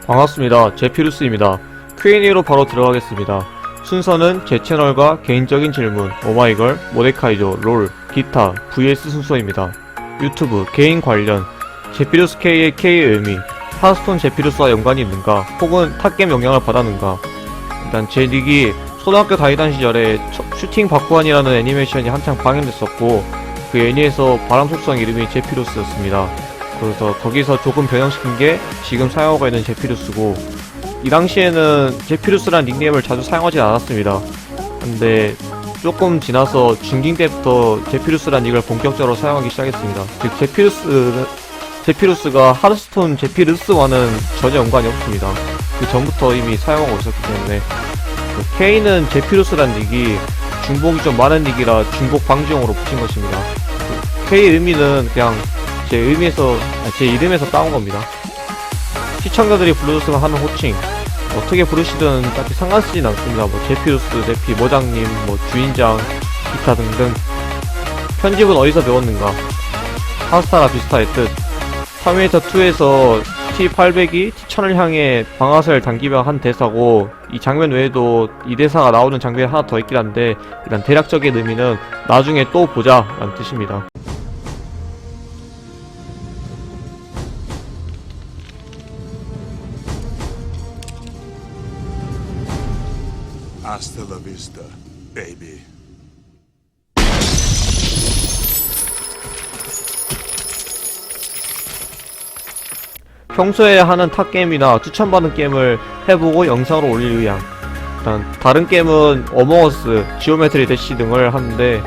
반갑습니다. 제피루스입니다. Q&A로 바로 들어가겠습니다. 순서는 제 채널과 개인적인 질문, 오마이걸, 모데카이저, 롤, 기타, vs 순서입니다. 유튜브, 개인 관련, 제피루스 K의 K의 의미, 하스톤 제피루스와 연관이 있는가, 혹은 탑겜 영향을 받았는가. 일단 제 닉이 초등학교 다니던 시절에 슈팅 바쿠안이라는 애니메이션이 한창 방영됐었고, 그 애니에서 바람속성 이름이 제피루스였습니다. 그래서 거기서 조금 변형시킨 게 지금 사용하고 있는 제피루스고, 이 당시에는 제피루스라는 닉네임을 자주 사용하지 않았습니다. 근데 조금 지나서 중딩 때부터 제피루스라는 닉을 본격적으로 사용하기 시작했습니다. 즉 제피루스가 하르스톤 제피루스와는 전혀 연관이 없습니다. 그 전부터 이미 사용하고 있었기 때문에. K는 제피루스라는 닉이 중복이 좀 많은 닉이라 중복 방지용으로 붙인 것입니다. K 의미는 그냥 제 이름에서 따온 겁니다. 시청자들이 불러줬으면 하는 호칭, 어떻게 부르시든 딱히 상관 쓰진 않습니다. 뭐 제피루스, 제피, 모장님, 뭐 주인장, 기타 등등. 편집은 어디서 배웠는가? 하스타나 비스타의 뜻. 터미네이터 2에서 T800이 T1000을 향해 방아쇠를 당기며 한 대사고, 이 장면 외에도 이 대사가 나오는 장면이 하나 더 있긴 한데, 일단 대략적인 의미는 나중에 또 보자 라는 뜻입니다. Hasta la vista, baby. 평소에 하는 탑게임이나 추천받은 게임을 해보고 영상으로 올릴 의향. 일단 다른 게임은 어몽어스, 지오메트리 대시 등을 하는데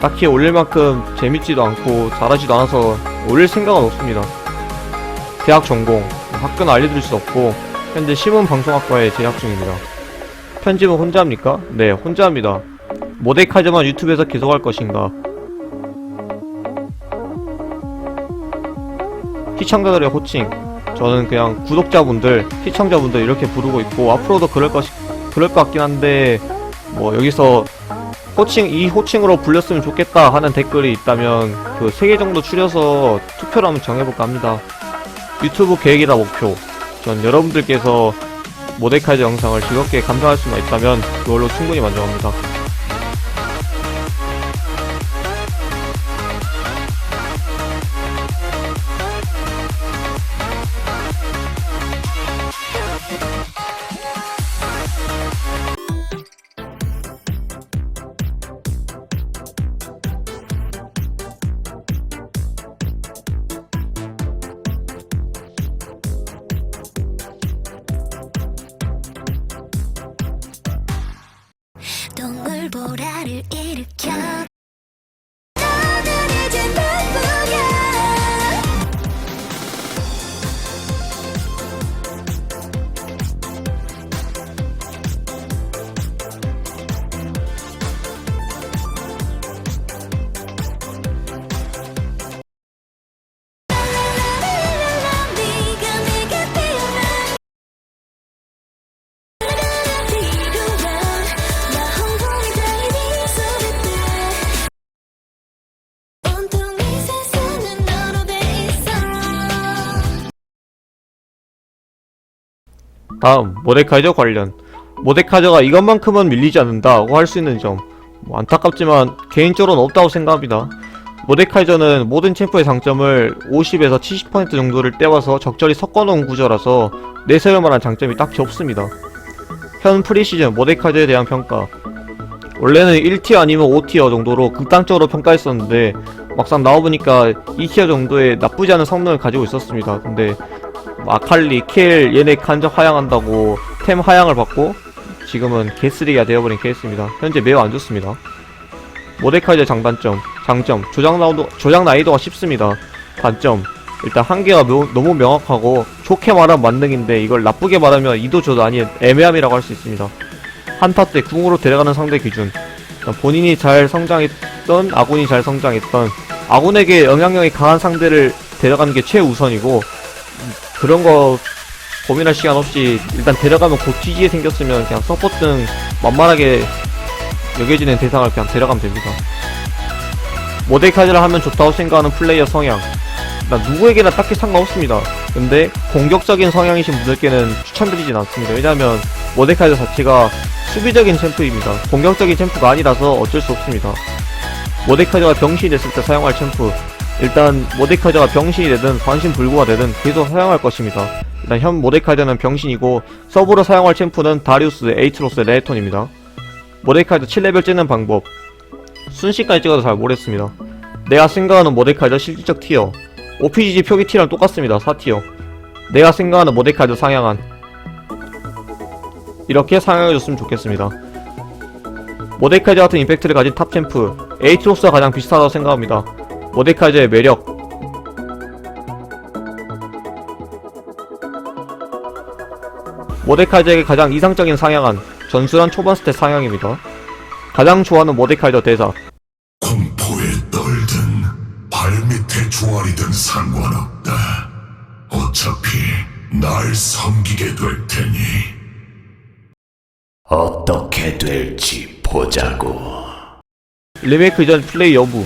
딱히 올릴 만큼 재밌지도 않고 잘하지도 않아서 올릴 생각은 없습니다. 대학 전공, 학교는 알려드릴 수 없고 현재 신문방송학과에 재학 중입니다. 편집은 혼자 합니까? 네, 혼자 합니다. 모데카이저만 유튜브에서 계속할 것인가? 시청자들의 호칭, 저는 그냥 구독자분들, 시청자분들 이렇게 부르고 있고 앞으로도 그럴 것 같긴 한데, 뭐 여기서 이 호칭으로 불렸으면 좋겠다 하는 댓글이 있다면 그 3개 정도 추려서 투표를 한번 정해볼까 합니다. 유튜브 계획이나 목표, 전 여러분들께서 모데카이저 영상을 즐겁게 감상할 수만 있다면 그걸로 충분히 만족합니다. 동물보라를 일으켜 너는 이제 누구야. 네가 내게 필요한 다음, 모데카이저 관련. 모데카이저가 이것만큼은 밀리지 않는다고 할 수 있는 점, 안타깝지만 개인적으로는 없다고 생각합니다. 모데카이저는 모든 챔프의 장점을 50에서 70% 정도를 떼와서 적절히 섞어놓은 구조라서 내세울만한 장점이 딱히 없습니다. 현 프리시즌 모데카이저에 대한 평가, 원래는 1티어 아니면 5티어 정도로 극단적으로 평가했었는데 막상 나와보니까 2티어 정도의 나쁘지 않은 성능을 가지고 있었습니다. 근데 아칼리, 켈 얘네 간접 하향한다고 템 하향을 받고 지금은 개쓰레기가 되어버린 케이스입니다. 현재 매우 안좋습니다. 모데카이저 장단점, 장점, 조작 난이도가 쉽습니다. 단점, 일단 한계가 너무 명확하고 좋게 말하면 만능인데 이걸 나쁘게 말하면 이도저도 아닌 애매함이라고 할 수 있습니다. 한타 때 궁으로 데려가는 상대 기준, 본인이 잘 성장했던, 아군이 잘 성장했던, 아군에게 영향력이 강한 상대를 데려가는 게 최우선이고, 그런 거 고민할 시간 없이 일단 데려가면 곧 GG 생겼으면 그냥 서포트 등 만만하게 여겨지는 대상을 그냥 데려가면 됩니다. 모데카이저를 하면 좋다고 생각하는 플레이어 성향, 난 누구에게나 딱히 상관없습니다. 근데 공격적인 성향이신 분들께는 추천드리진 않습니다. 왜냐하면 모데카이저 자체가 수비적인 챔프입니다. 공격적인 챔프가 아니라서 어쩔 수 없습니다. 모데카이저가 병신이 됐을 때 사용할 챔프, 일단 모데카이저가 병신이 되든 반신불구가 되든 계속 사용할 것입니다. 일단 현 모데카이저는 병신이고 서브로 사용할 챔프는 다리우스, 에이트로스, 레네톤입니다. 모데카이저 7레벨 찍는 방법, 순식간에 찍어도 잘 모르겠습니다. 내가 생각하는 모데카이저 실질적 티어, OPGG 표기 티어랑 똑같습니다. 4티어. 내가 생각하는 모데카이저 상향한, 이렇게 상향해줬으면 좋겠습니다. 모데카이저 같은 임팩트를 가진 탑 챔프, 에이트로스와 가장 비슷하다고 생각합니다. 모데카이저의 매력, 모데카이저에게 가장 이상적인 상향한, 전술한 초반 스탯 상향입니다. 가장 좋아하는 모데카이저 대사, 공포에 떨든 발밑에 조아리든 상관없다. 어차피 날 섬기게 될 테니. 어떻게 될지 보자고. 리메이크 이전 플레이 여부,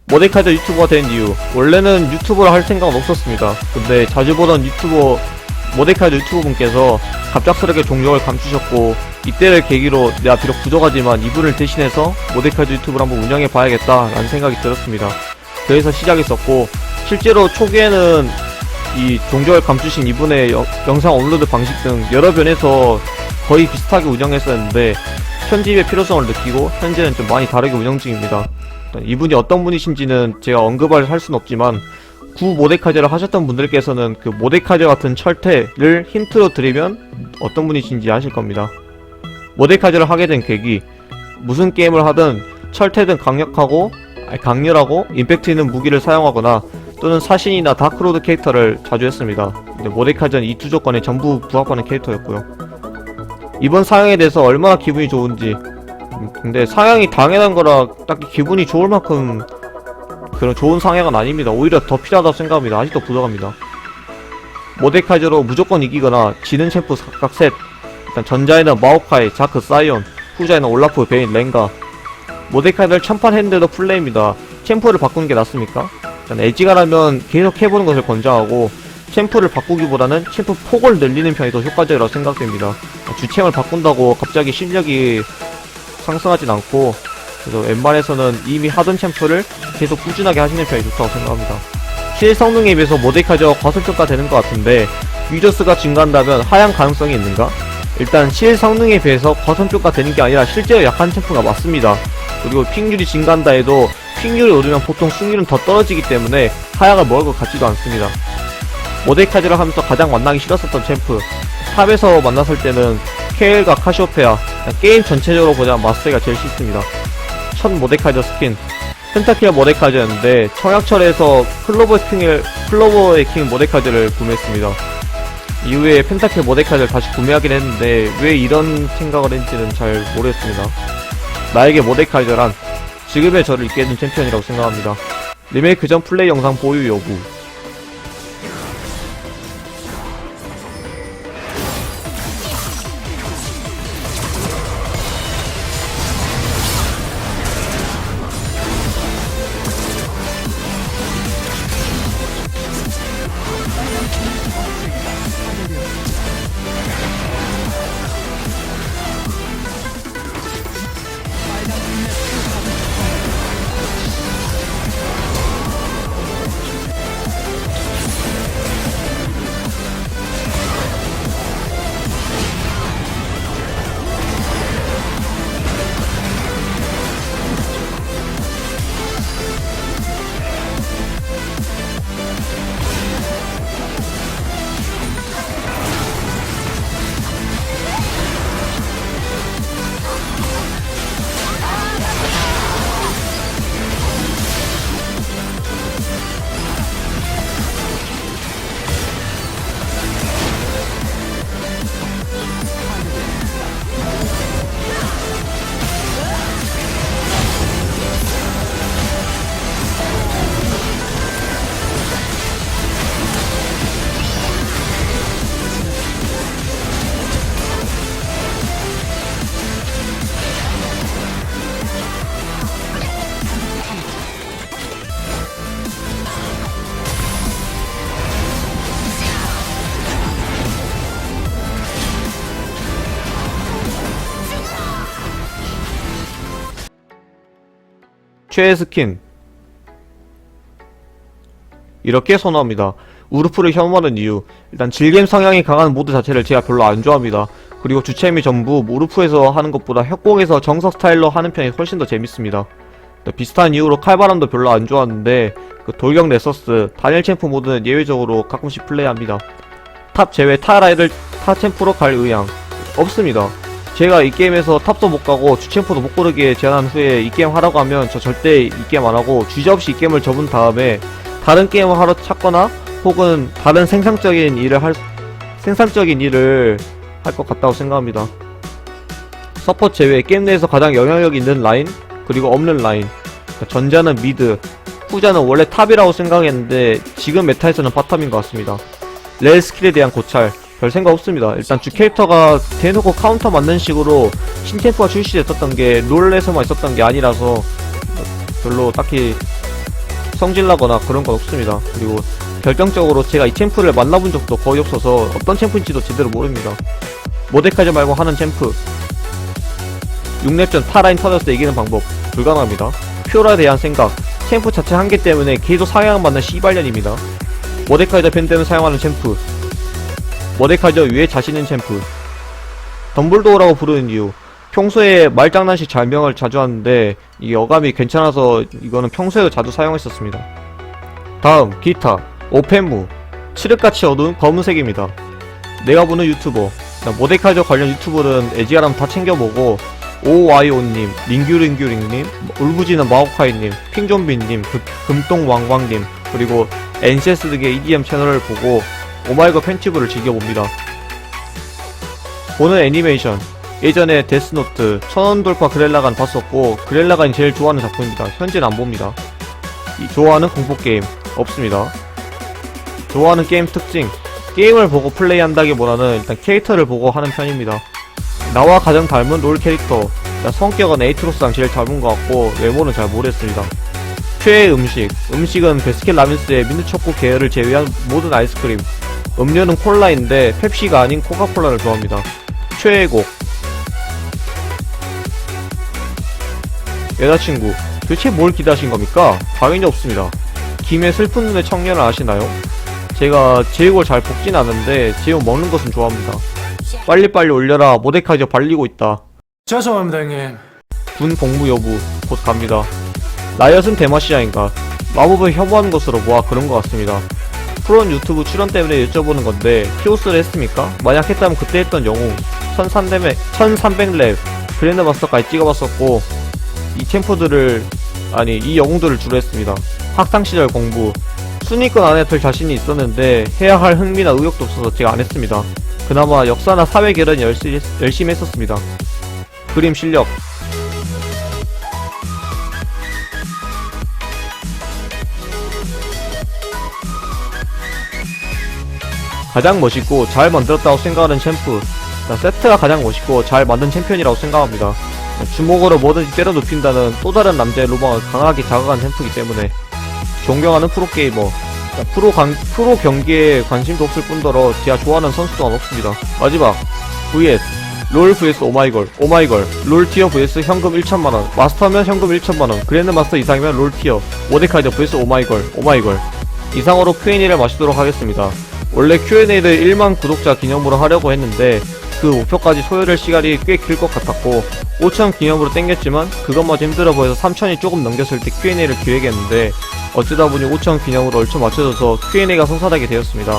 모데카이저 유튜버가 된 이유, 원래는 유튜버를 할 생각은 없었습니다. 근데 자주 보던 유튜버, 모데카이저 유튜버 분께서 갑작스럽게 종족을 감추셨고, 이때를 계기로 내가 비록 부족하지만 이분을 대신해서 모데카이저 유튜브를 한번 운영해봐야겠다 라는 생각이 들었습니다. 그래서 시작했었고, 실제로 초기에는 이 종족을 감추신 이분의 영상 업로드 방식 등 여러 면에서 거의 비슷하게 운영했었는데 편집의 필요성을 느끼고 현재는 좀 많이 다르게 운영 중입니다. 이분이 어떤 분이신지는 제가 언급을 할 수는 없지만 구 모데카이저를 하셨던 분들께서는 그 모데카이저 같은 철퇴를 힌트로 드리면 어떤 분이신지 아실 겁니다. 모데카이저를 하게 된 계기, 무슨 게임을 하든 철퇴든 강렬하고 임팩트 있는 무기를 사용하거나 또는 사신이나 다크로드 캐릭터를 자주 했습니다. 근데 모데카이저는 이 두 조건에 전부 부합하는 캐릭터였고요. 이번 상향에 대해서 얼마나 기분이 좋은지, 근데 상향이 당연한 거라 딱히 기분이 좋을 만큼 그런 좋은 상향은 아닙니다. 오히려 더 필요하다고 생각합니다. 아직도 부족합니다. 모데카이저로 무조건 이기거나 지는 챔프 각각 셋. 일단 전자에는 마오카이, 자크, 사이온, 후자에는 올라프, 베인, 렌가. 모데카이저를 천판 했는데도 플레이입니다. 챔프를 바꾸는 게 낫습니까? 일단 애지가라면 계속 해보는 것을 권장하고 챔프를 바꾸기보다는 챔프 폭을 늘리는 편이 더 효과적이라고 생각됩니다. 주챔을 바꾼다고 갑자기 실력이 상승하진 않고, 그래서 웬만해서는 이미 하던 챔프를 계속 꾸준하게 하시는 편이 좋다고 생각합니다. 실 성능에 비해서 모데카이저가 과소평가 되는 것 같은데 유저수가 증가한다면 하향 가능성이 있는가? 일단 실 성능에 비해서 과소평가 되는 게 아니라 실제로 약한 챔프가 맞습니다. 그리고 픽률이 증가한다 해도 픽률이 오르면 보통 승률은 더 떨어지기 때문에 하향을 먹을 것 같지도 않습니다. 모데카이저를 하면서 가장 만나기 싫었었던 챔프, 탑에서 만났을 때는 케일과 카시오페아, 게임 전체적으로 보자면 마스터가 제일 싫습니다. 첫 모데카이저 스킨, 펜타키아 모데카이저였는데 청약철에서 클로버의 킹 모데카이저를 구매했습니다. 이후에 펜타키아 모데카이저를 다시 구매하긴 했는데 왜 이런 생각을 했는지는 잘 모르겠습니다. 나에게 모데카이저란 지금의 저를 있게 해준 챔피언이라고 생각합니다. 리메이크 전 플레이 영상 보유 여부, 최애 스킨 이렇게 선호합니다. 우르프를 혐오하는 이유, 일단 질겜 성향이 강한 모드 자체를 제가 별로 안 좋아합니다. 그리고 주체미 전부 우르프에서 하는 것보다 협곡에서 정석 스타일로 하는 편이 훨씬 더 재밌습니다. 비슷한 이유로 칼바람도 별로 안 좋아하는데 그 돌격 네서스, 단일 챔프 모드는 예외적으로 가끔씩 플레이합니다. 탑 제외 타 챔프로 갈 의향 없습니다. 제가 이 게임에서 탑도 못 가고 주챔프도 못 고르게 제안한 후에 이 게임 하라고 하면 저 절대 이 게임 안 하고 주저없이 이 게임을 접은 다음에 다른 게임을 하러 찾거나 혹은 다른 생산적인 일을 할 것 같다고 생각합니다. 서포트 제외 게임 내에서 가장 영향력 있는 라인 그리고 없는 라인, 전자는 미드, 후자는 원래 탑이라고 생각했는데 지금 메타에서는 바텀인 것 같습니다. 렐 스킬에 대한 고찰 별 생각 없습니다. 일단 주 캐릭터가 대놓고 카운터 맞는 식으로 신템프가 출시됐었던 게 롤에서만 있었던 게 아니라서 별로 딱히 성질나거나 그런 건 없습니다. 그리고 결정적으로 제가 이 챔프를 만나본 적도 거의 없어서 어떤 챔프인지도 제대로 모릅니다. 모데카이저 말고 하는 챔프 6렙전 타라인 터졌을 때 이기는 방법 불가능합니다. 퓨어라에 대한 생각 챔프 자체 한계 때문에 계속 상향받는 씨발년입니다. 모데카이저 밴드는 사용하는 챔프 모데카이저 위에 자신있는 챔프 덤블도어라고 부르는 이유 평소에 말장난식 잘명을 자주 하는데 이게 어감이 괜찮아서 이거는 평소에도 자주 사용했었습니다. 다음 기타 오펜무 칠흑같이 어두운 검은색입니다. 내가 보는 유튜버 모데카이저 관련 유튜버는 에지아람 다 챙겨보고 오와이오님, 링규링규링님, 울부지는 마오카이님, 핑좀비님, 금똥왕왕님 그리고 NCS 등의 EDM 채널을 보고 오마이걸 팬튜브를 즐겨봅니다. 보는 애니메이션 예전에 데스노트, 천원돌파 그렐라간 봤었고 그렐라간이 제일 좋아하는 작품입니다. 현재는 안 봅니다. 좋아하는 공포게임 없습니다. 좋아하는 게임 특징 게임을 보고 플레이한다기보다는 일단 캐릭터를 보고 하는 편입니다. 나와 가장 닮은 롤 캐릭터 성격은 에이트로스랑 제일 닮은 것 같고 외모는 잘 모르겠습니다. 최애 음식은 베스킨라빈스의 민트초코 계열을 제외한 모든 아이스크림 음료는 콜라인데 펩시가 아닌 코카콜라를 좋아합니다. 최애곡 여자친구 도대체 뭘 기대하신 겁니까? 당연히 없습니다. 김의 슬픈 눈의 청년을 아시나요? 제가 제육을 잘 볶진 않은데 제육 먹는 것은 좋아합니다. 빨리빨리 올려라 모데카이저 발리고 있다. 죄송합니다 형님. 군 복무 여부 곧 갑니다. 라이엇은 대마시아인가 마법을 혐오하는 것으로 모아 그런 것 같습니다. 프로는 유튜브 출연 때문에 여쭤보는 건데 히오스를 했습니까? 만약 했다면 그때 했던 영웅 1300렙 그랜드마스터까지 찍어봤었고 이 영웅들을 주로 했습니다. 학창시절 공부 순위권 안에 들 자신이 있었는데 해야 할 흥미나 의욕도 없어서 제가 안 했습니다. 그나마 역사나 사회 계열은 열심히 했었습니다. 그림 실력 가장 멋있고 잘 만들었다고 생각하는 챔프 세트가 가장 멋있고 잘 만든 챔피언이라고 생각합니다. 주먹으로 뭐든지 때려 눕힌다는 또 다른 남자의 로망을 강하게 자극한 챔프이기 때문에 존경하는 프로게이머 프로 경기에 관심도 없을 뿐더러 제가 좋아하는 선수 또한 없습니다. 마지막 vs 롤 vs 오마이걸 롤 티어 vs 현금 1천만원 마스터면 현금 1천만원 그랜드마스터 이상이면 롤 티어 모데카이저 vs 오마이걸 이상으로 Q&A를 마치도록 하겠습니다. 원래 Q&A를 1만 구독자 기념으로 하려고 했는데 그 목표까지 소요될 시간이 꽤 길 것 같았고 5천 기념으로 땡겼지만 그것마저 힘들어 보여서 3천이 조금 넘겼을 때 Q&A를 기획했는데 어쩌다 보니 5천 기념으로 얼추 맞춰져서 Q&A가 성사되게 되었습니다.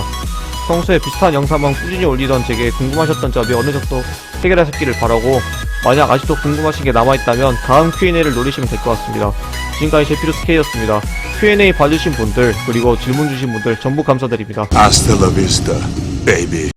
평소에 비슷한 영상만 꾸준히 올리던 제게 궁금하셨던 점이 어느 정도 해결하셨기를 바라고 만약 아직도 궁금하신 게 남아있다면 다음 Q&A를 노리시면 될 것 같습니다. 지금까지 제피루스K였습니다. Q&A 봐주신 분들 그리고 질문 주신 분들 전부 감사드립니다. Hasta la vista, baby.